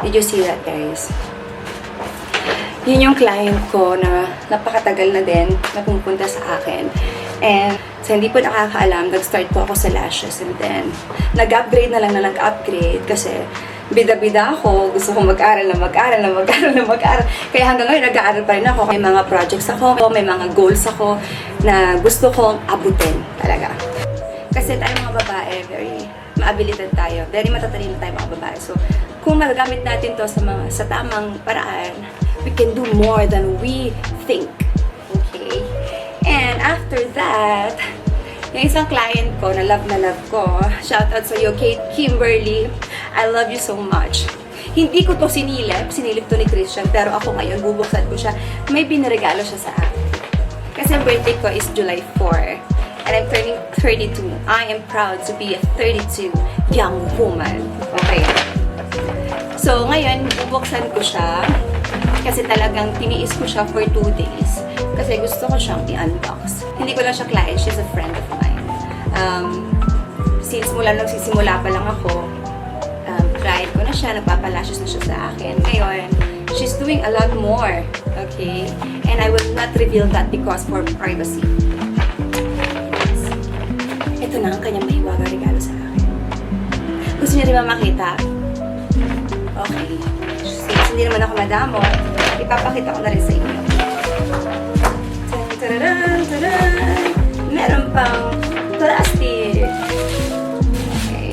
Did you see that, guys? Yun yung client ko na napakatagal na din na pumupunta sa akin. And sa hindi po nakakaalam, nag-start po ako sa lashes and then nag-upgrade na lang na nag-upgrade kasi bida-bida ako, gusto kong mag-aral. Kaya hanggang ngayon nag-aaral pa rin ako. May mga projects ako, may mga goals ako na gusto kong abutin talaga. Kasi tayo mga babae, very maabilidad tayo, very matatalino tayo mga babae. So, kung magagamit natin to sa tamang paraan, we can do more than we think. Okay? And after that, yung isang client ko na love ko, shoutout sa iyo, Kate Kimberly, I love you so much. Hindi ko to sinilip to ni Christian, pero ako ngayon, bubuksan ko siya. May biniregalo siya sa akin. Kasi ang birthday ko is July 4, and I'm turning 32. I am proud to be a 32 young woman. Okay. So, ngayon, bubuksan ko siya. Kasi talagang tiniis ko siya for 2 days. Kasi gusto ko siyang i-unbox. Hindi ko lang siya client, she's a friend of mine. Since nagsisimula pa lang ako, client ko na siya, nagpapalashes na siya sa akin. Ngayon, she's doing a lot more. Okay? And I will not reveal that because for privacy. Ito na ang kanyang mahiwagang regalo sa akin. Gusto niyo rin ba makita? Okay. Since hindi naman ako madamot, ipapakita ko na rin sa inyo. Tararan, tararan. Meron pang plastic. Okay.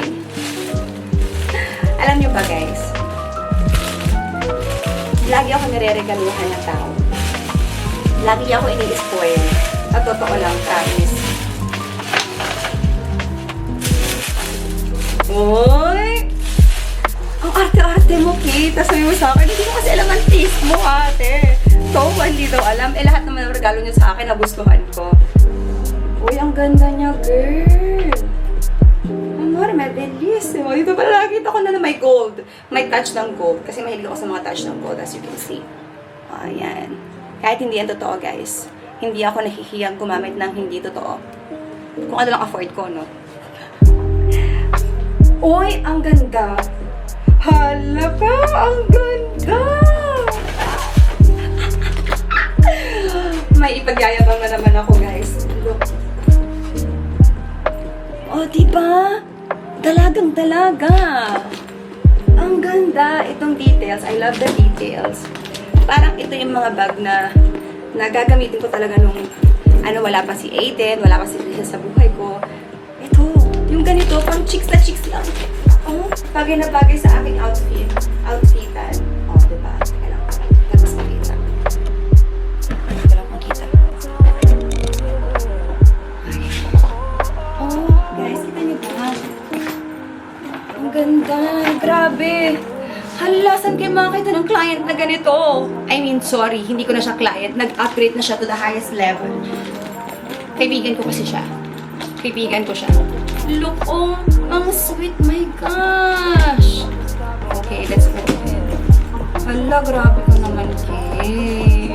Alam niyo ba, guys? Lagi ako nire-regaluhan ng tao. Lagi ako ini-spoil. At totoo lang, promise. Uy! Ang arte-arte mo, Kate. Tapos sabi mo sa akin, hindi ko kasi alam ang taste mo, ate. So, hindi daw alam. Lahat naman ng regalo niya sa akin, nagustuhan ko. Uy, ang ganda niya, girl. Amor, may bellissimo. Dito pala nakita ko na may gold. May touch ng gold. Kasi mahilig ako sa mga touch ng gold, as you can see. Ayan. Kahit hindi yan totoo, guys. Hindi ako nahihiyang gumamit ng hindi totoo. Kung ano lang afford ko, no? Uy, ang ganda. Hala pa, ang ganda. May ipagyayabang na naman ako, guys. Look. Oh, diba? Dalagang-dalaga. Ang ganda. Itong details. I love the details. Parang ito yung mga bag na gagamitin ko talaga nung wala pa si Aiden, wala pa si Christian sa buhay ko. Ito, yung ganito, pang chicks na chicks lang. Oh, bagay na bagay sa aking outfitan. Oh, diba? Teka lang. Tapos makita. Teka lang makita. Oh, guys, kita niyo ba? Ang ganda. Grabe. Hala, saan kayo makakita ng client na ganito? I mean, sorry, hindi ko na siya client. Nag-upgrade na siya to the highest level. Kaibigan ko kasi siya. Kaibigan ko siya. Look, oh, ang sweet, my gosh. Okay, let's go ahead. Hala, grabe ka naman, Kate.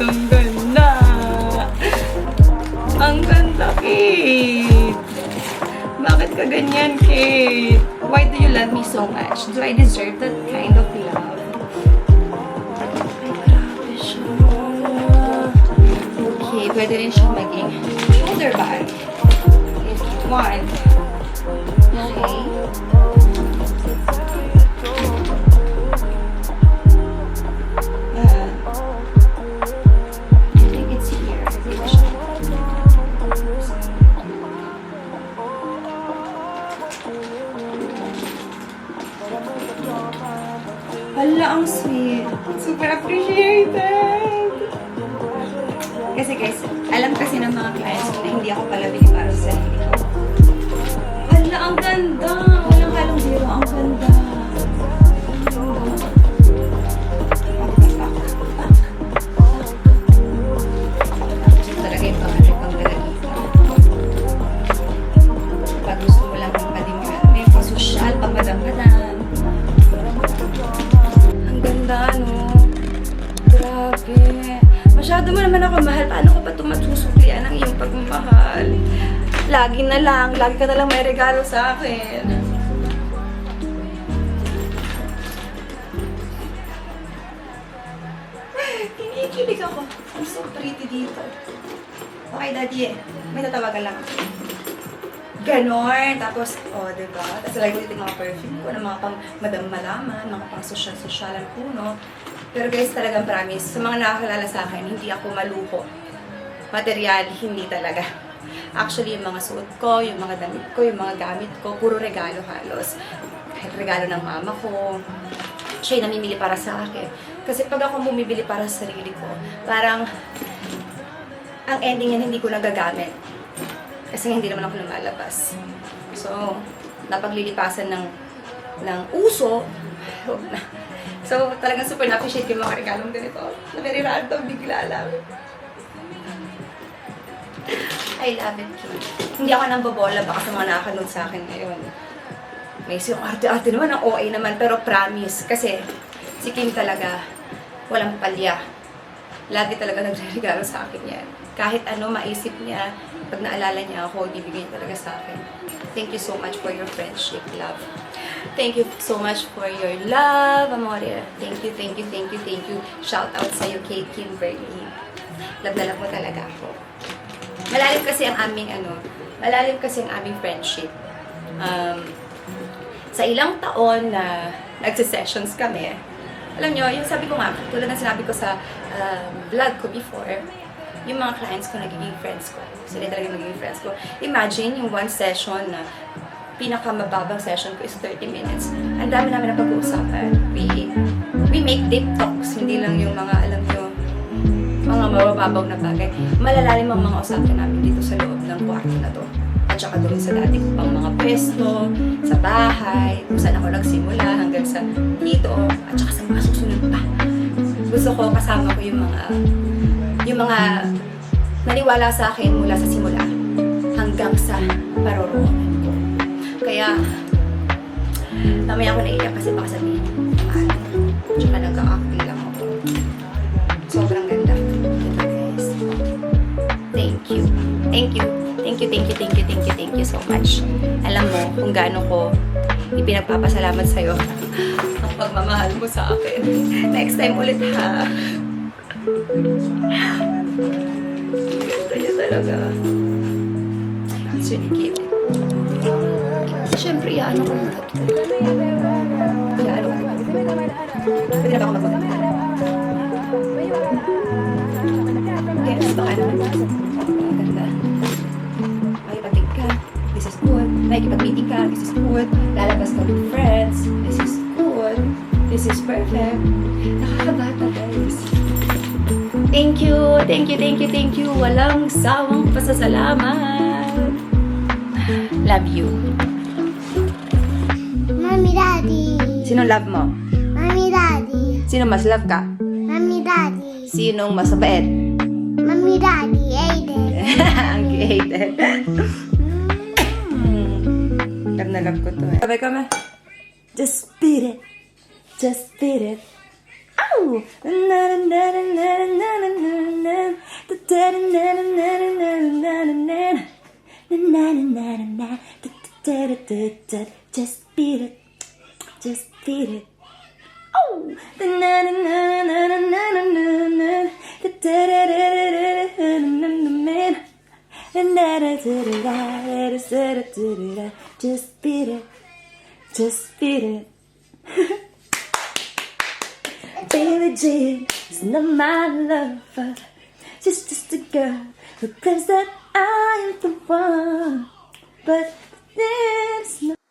Ang ganda. Ang ganda, Kate. Bakit ka ganyan, Kate? Why do you love me so much? Do I deserve that kind of love? Ay, grabe siya. Okay, pwede rin siya maging shoulder bag. If you want. Okay. I think it's here. Dito siya. Hala, ang sweet. Super appreciated. Kasi guys, alam kasi ng mga clients na hindi ako pala para sa sarili ko. Hala, ang ganda. Walang halong zero. Ang ganda. Talaga yung pangalit pang dalagita. Pag gusto mo lang ng padimgan, may pasosyal, pang madam-madam. Ang ganda, no? Grabe. Masyado mo naman ako mahal. Paano ko ba ito masusuplian ang iyong pagmamahal? Lagi ka na lang may regalo sa akin. dito. Okay, Daddy, may tatawagan lang ako. Ganon. Tapos, diba? Tapos lagi ko dito yung mga perfume ko, ng mga pang madam malaman, mga pang social-socialan puno. Pero guys, talagang promise, sa mga nakakilala sa akin, hindi ako maluho. Material, hindi talaga. Actually, yung mga suot ko, yung mga damit ko, yung mga gamit ko, puro regalo halos. Kahit regalo ng mama ko, siya yung namimili para sa akin. Kasi pag ako bumibili para sa sarili ko, parang ang ending yan hindi ko nagagamit. Kasi hindi naman ako lumalabas. So, napaglilipasan ng uso, huwag na. So, talagang super na-appreciate yung mga regalong ganito. Na very random, bigla lang. I love it, Kim. Hindi ako nang bobola baka sa mga nakakanood sa akin ngayon. May yung arte-arte naman, ang OA naman, pero promise. Kasi si Kim talaga, walang palya. Lagi talaga nagre-regalo sa akin yan. Kahit ano maisip niya, pag naalala niya ako, ibibigay niya talaga sa akin. Thank you so much for your friendship, love. Thank you so much for your love, amore. Thank you, thank you, thank you, thank you. Shout out sa'yo kay Kimberly. Love na love mo talaga ako. Malalim kasi ang aming friendship. Sa ilang taon na nagsisessions kami, alam nyo, yung sabi ko nga, tulad ng sinabi ko sa vlog ko before, yung mga clients ko nagiging friends ko. Sila talaga nagiging friends ko. Imagine yung one session na pinakamababang session ko is 30 minutes. Ang dami namin na pag-uusapan. We make deep talks. Hindi lang yung mga, alam nyo, mga mabababaw na bagay. Malalalim ang mga usapan namin dito sa loob ng kwarto na to. At saka doon sa dati ko pang mga pwesto, sa bahay, kung saan ako nagsimula hanggang sa dito, at saka sa mga susunod pa. Gusto ko kasama ko yung mga naniwala sa akin mula sa simula hanggang sa paroroonan ko. Kaya, namaya ako naiyak kasi baka sabihin, tsaka nagka-acting lang ako. Sobrang ganda. Ito guys. Thank you. Thank you. Thank you, thank you, thank you, thank you, thank you so much. Alam mo kung gaano ko ipinagpapasalamat sa'yo ang pagmamahal mo sa akin. Next time ulit ha. Kaya talaga. It's really cute. Siyempre, yaano ko muna ito. Yaano ko muna. Pwede na ba ako magmamahal? Yes, baka naman. Maganda. Makipatig ka. This is good. Makikipag-meeting ka. This is good. Lalabas ka with friends. This is good. This is perfect. Nakakabata, guys. Thank you. Thank you, thank you, thank you. Walang sawang pasasalamat. Love you. Mommy, Daddy. Sino love mo? Mommy, Daddy. Sino mas love ka? Mommy, Daddy. Sinong mas mabait? Mommy, Daddy. Aiden. Ang Aiden. Love na love ko to eh. Sabay ka ma. Just beat it. Just beat it. Ow! Just beat it. Just beat it. Oh! Just beat it. Just beat it. Baby Jean is not my lover. She's just a girl who claims that I am the one. But it's not.